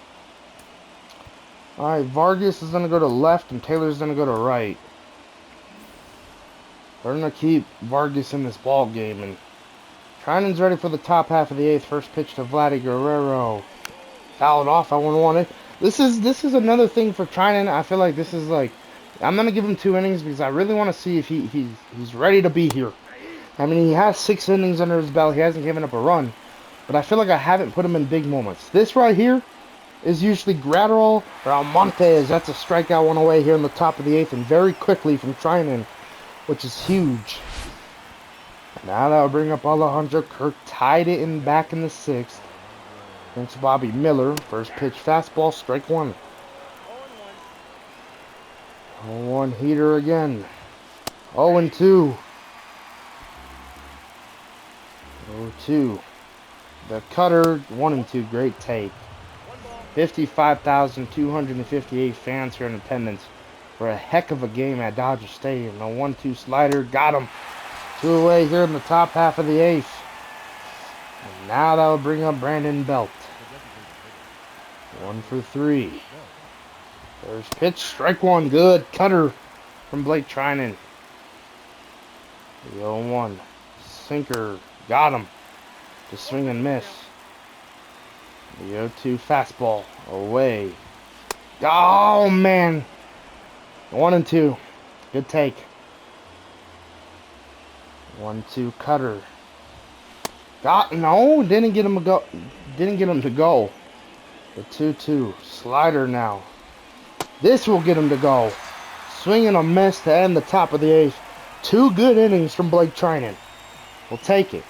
Alright, Vargas is going to go to left, and Taylor's going to go to right. We're going to keep Vargas in this ball game, and Trinan's ready for the top half of the eighth. First pitch to Vladdy Guerrero. Fouled off. I wouldn't want it. This is another thing for Trinan. I feel like this is like, I'm going to give him 2 innings because I really want to see if he's ready to be here. I mean, he has 6 innings under his belt. He hasn't given up a run. But I feel like I haven't put him in big moments. This right here is usually Gratterall or Almonte. That's a strikeout, 1 away here in the top of the eighth. And very quickly from Trinan, which is huge. Now that will bring up Alejandro Kirk. Tied it in back in the sixth. Thanks Bobby Miller. First pitch fastball, strike 1. 0-1 heater again. 0-2. 0-2. The cutter, 1-2. Great take. 55,258 fans here in attendance for a heck of a game at Dodger Stadium. The 1-2 slider got him. 2 away here in the top half of the eighth. And now that will bring up Brandon Belt. 1 for 3. First pitch, strike 1. Good cutter from Blake Trinan. The 0-1 sinker got him. Just swing and miss. The 0-2 fastball away. Oh man. 1-2. Good take. 1-2 cutter. Didn't get him to go. Didn't get him to go. The 2-2 slider now. This will get him to go. Swing and a miss to end the top of the eighth. 2 good innings from Blake Trinan. We'll take it.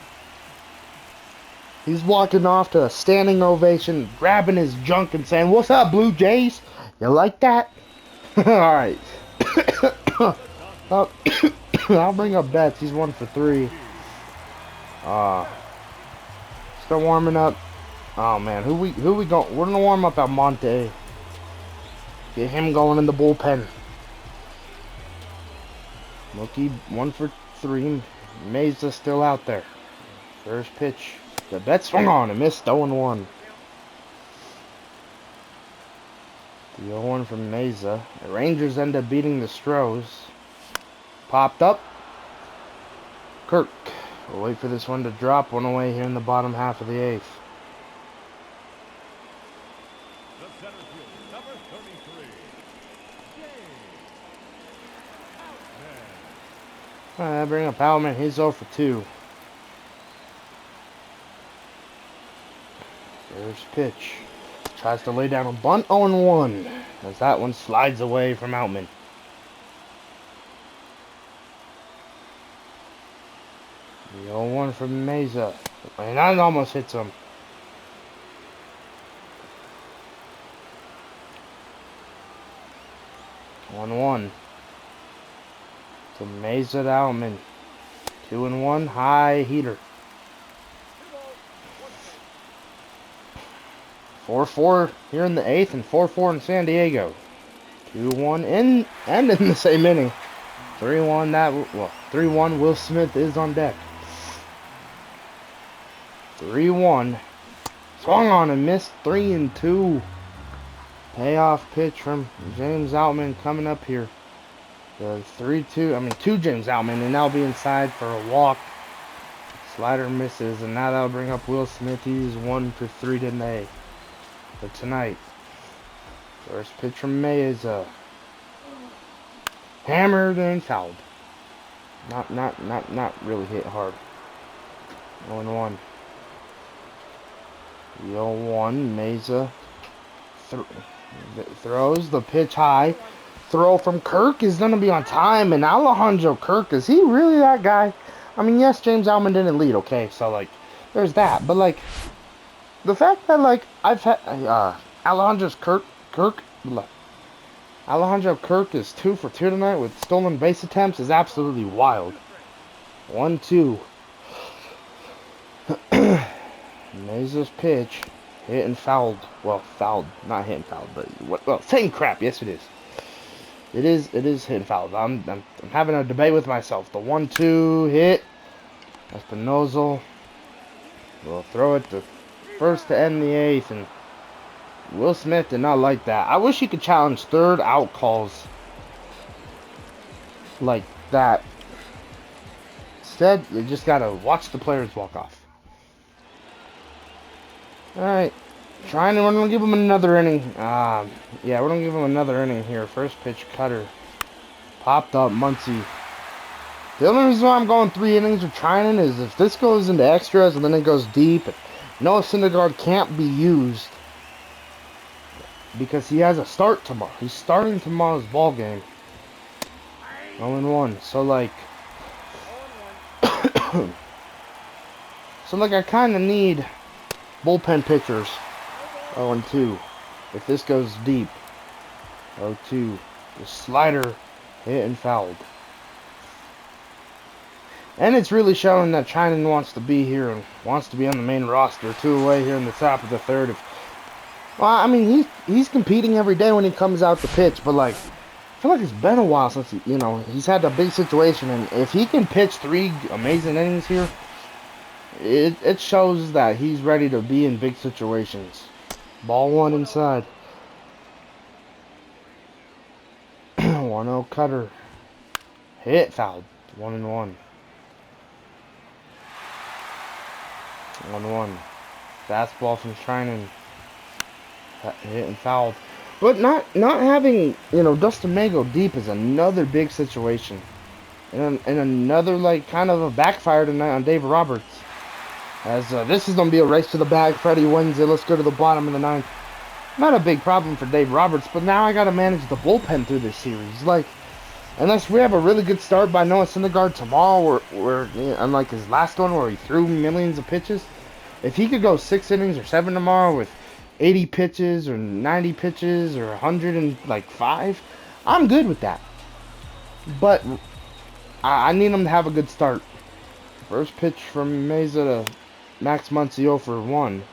He's walking off to a standing ovation, grabbing his junk and saying, "What's up, Blue Jays? You like that?" Alright. I'll bring up Betts. He's 1 for 3. Start warming up. Oh man, who we going? We're gonna warm up Almonte. Get him going in the bullpen. Mookie 1 for 3. Meza still out there. First pitch. The Betts swung on and missed. 0-1. The 0-1 from Meza. The Rangers end up beating the Stros. Popped up. Kirk. We'll wait for this one to drop. 1 away here in the bottom half of the eighth.
The center fielder, number 33.
Bring up Howman. He's 0 for 2. First pitch. Tries to lay down a bunt 0-1 as that one slides away from Outman. The 0-1 from Mesa. And that almost hits him. 1-1. To Mesa to Outman. 2-1. High heater. 4-4 here in the 8th and 4-4 in San Diego. 2-1 in and in the same inning. 3-1 3-1 Will Smith is on deck. 3-1. Swung on and missed. 3-2. Payoff pitch from James Outman coming up here. The 2 James Outman, and now be inside for a walk. Slider misses, and now that'll bring up Will Smith. He's 1 for 3 today. For tonight. First pitch from May is hammered and fouled. Not really hit hard. 0-1. The 0-1. Mesa throws the pitch high. Throw from Kirk is going to be on time. And Alejandro Kirk, is he really that guy? I mean, yes, James Outman didn't lead, okay? So, like, there's that. But, like, the fact that, like, I've had Alejandro Kirk is 2 for 2 tonight with stolen base attempts is absolutely wild. 1-2. Mesa's pitch. Hit and fouled. Well, fouled. Not hit and fouled, but well, same crap. Yes, it is. It is hit and fouled. I'm having a debate with myself. The 1-2 hit. Espinoza will throw it to first to end the 8th, and Will Smith did not like that. I wish he could challenge third out calls like that. Instead, you just gotta watch the players walk off. Alright. We're gonna give him another inning. Yeah, we're gonna give him another inning here. First pitch cutter. Popped up Muncie. The only reason why I'm going 3 innings with Trinan is if this goes into extras and then it goes deep, and Noah Syndergaard can't be used because he has a start tomorrow. He's starting tomorrow's ball game. 0-1. So like I kinda need bullpen pitchers. 0-2. If this goes deep. 0-2. The slider hit and fouled. And it's really showing that Trinan wants to be here and wants to be on the main roster. 2 away here in the top of the 3rd. Well, I mean, he's competing every day when he comes out to pitch, but like, I feel like it's been a while since he's had a big situation, and if he can pitch 3 amazing innings here, it shows that he's ready to be in big situations. Ball 1 inside. 1-0 cutter. Hit fouled. 1-1. 1-1. Fastball from Trinan. Hit and fouled. But not having, Dustin May go deep is another big situation. And another, like, kind of a backfire tonight on Dave Roberts. As this is going to be a race to the bag. Freddie wins it. Let's go to the bottom of the 9th. Not a big problem for Dave Roberts, but now I got to manage the bullpen through this series. Like, unless we have a really good start by Noah Syndergaard tomorrow, unlike his last one where he threw millions of pitches, if he could go 6 innings or 7 tomorrow with 80 pitches or 90 pitches or 105, I'm good with that. But I need him to have a good start. First pitch from Mesa to Max Muncy 0 for 1.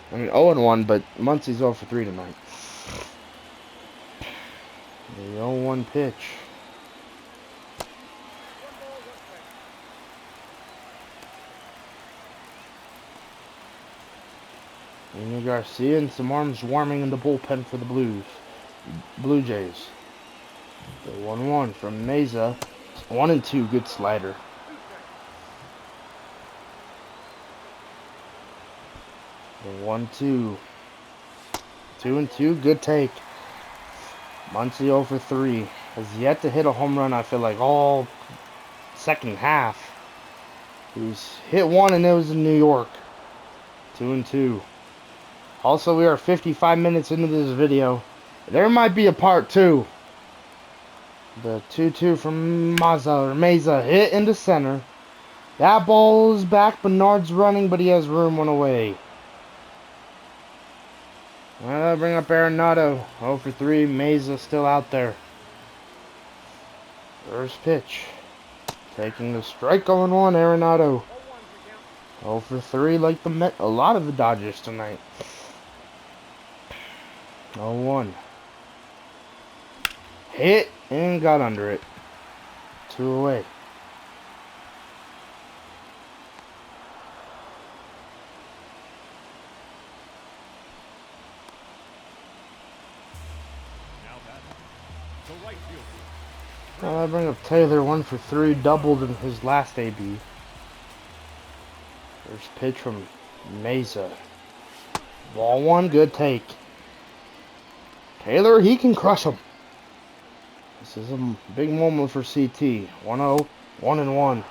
I mean 0-1, but Muncie's 0 for 3 tonight. The 0-1 pitch. Amy Garcia and some arms warming in the bullpen for the Blue Jays. The 1-1 from Mesa. 1-2, good slider. The 1-2. 2-2, good take. Muncie 0 for 3. Has yet to hit a home run, I feel like, all second half. He's hit 1 and it was in New York. 2-2. Also, we are 55 minutes into this video. There might be a part 2. The 2-2 from Meza hit into center. That ball is back. Bernard's running, but he has room one away. Well, bring up Arenado. 0 for 3. Meza still out there. First pitch. Taking the strike, 0-1. Arenado. 0 for 3 like a lot of the Dodgers tonight. 0-1. Hit and got under it. 2 away. I bring up Taylor, 1 for 3, doubled in his last AB. First pitch from Meza. Ball 1, good take. Taylor, he can crush him. This is a big moment for CT. 1-0, 1-1.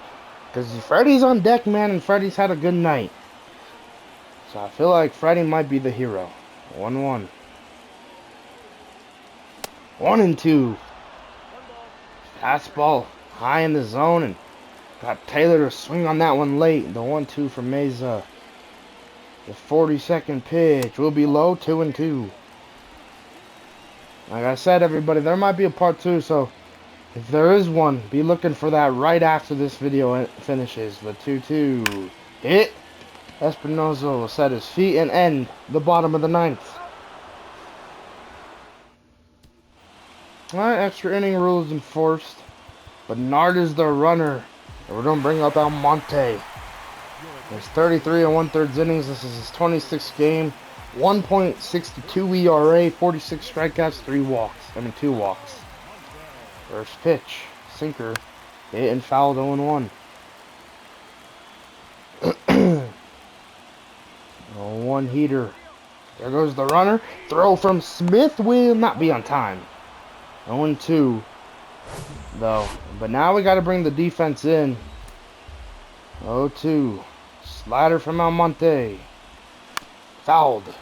Because Freddie's on deck, man, and Freddie's had a good night. So I feel like Freddie might be the hero. 1-1. 1-2. Fastball high in the zone, and got Taylor to swing on that one late. The 1-2 from Meza. The 42nd pitch will be low, 2-2. Like I said, everybody, there might be a part 2, so if there is one, be looking for that right after this video finishes. The 2-2 hit. Espinosa will set his feet and end the bottom of the 9th. Alright, extra inning rule is enforced. Bernard is the runner. And we're going to bring up Almonte. It's 33 1/3 innings. This is his 26th game. 1.62 ERA, 46 strikeouts, 2 walks. First pitch, sinker, hit and fouled 0-1. 0-1 heater. There goes the runner. Throw from Smith will not be on time. 0-2 though. But now we got to bring the defense in. 0-2. Slider from Almonte. Fouled.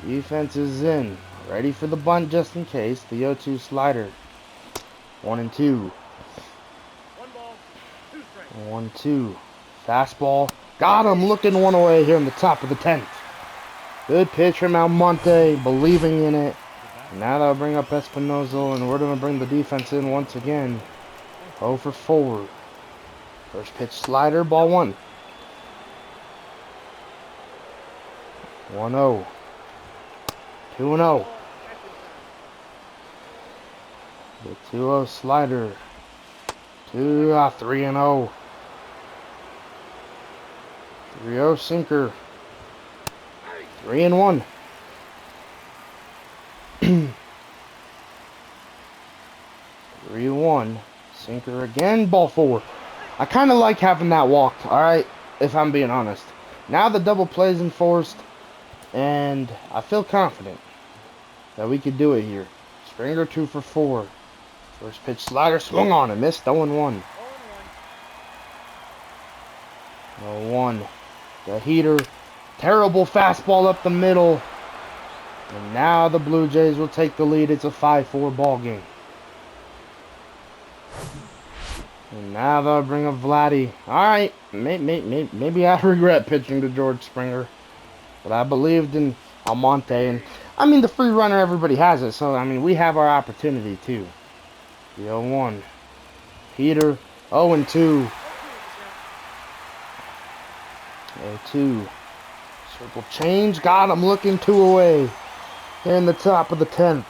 Defense is in. Ready for the bunt just in case. The 0-2 slider. 1-2. 1-2. Fastball. Got him. Looking one away here in the top of the 10th. Good pitch from Almonte. Believing in it. Now that'll bring up Espinosa, and we're going to bring the defense in once again. 0 for 4. First pitch slider, ball 1. 1-0. 2-0. The 2-0 slider. 3-0. 3-0 sinker. 3-1. 3-1. Sinker again. Ball 4. I kind of like having that walked, alright, if I'm being honest. Now the double play is enforced, and I feel confident that we could do it here. Springer 2 for 4. First pitch slider. Swung on and missed. 0-1. 0-1. The heater. Terrible fastball up the middle. And now the Blue Jays will take the lead. It's a 5-4 ball game. And now they'll bring up Vladdy. Alright, maybe I regret pitching to George Springer. But I believed in Almonte. And, I mean, the free runner, everybody has it. So, I mean, we have our opportunity, too. The 0-1. Heater. 0-2. 0-2. Circle change. Got him. Looking 2 away. In the top of the 10th.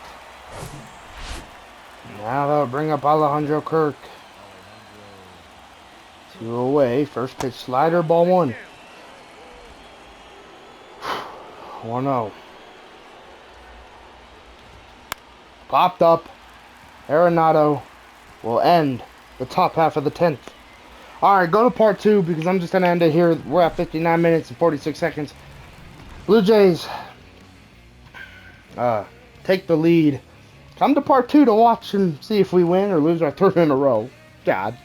Now they'll bring up Alejandro Kirk. 2 away. First pitch slider. Ball 1. 1-0. Popped up. Arenado will end the top half of the 10th. Alright, go to part 2 because I'm just going to end it here. We're at 59 minutes and 46 seconds. Blue Jays take the lead. Come to part 2 to watch and see if we win or lose our 3rd in a row. God.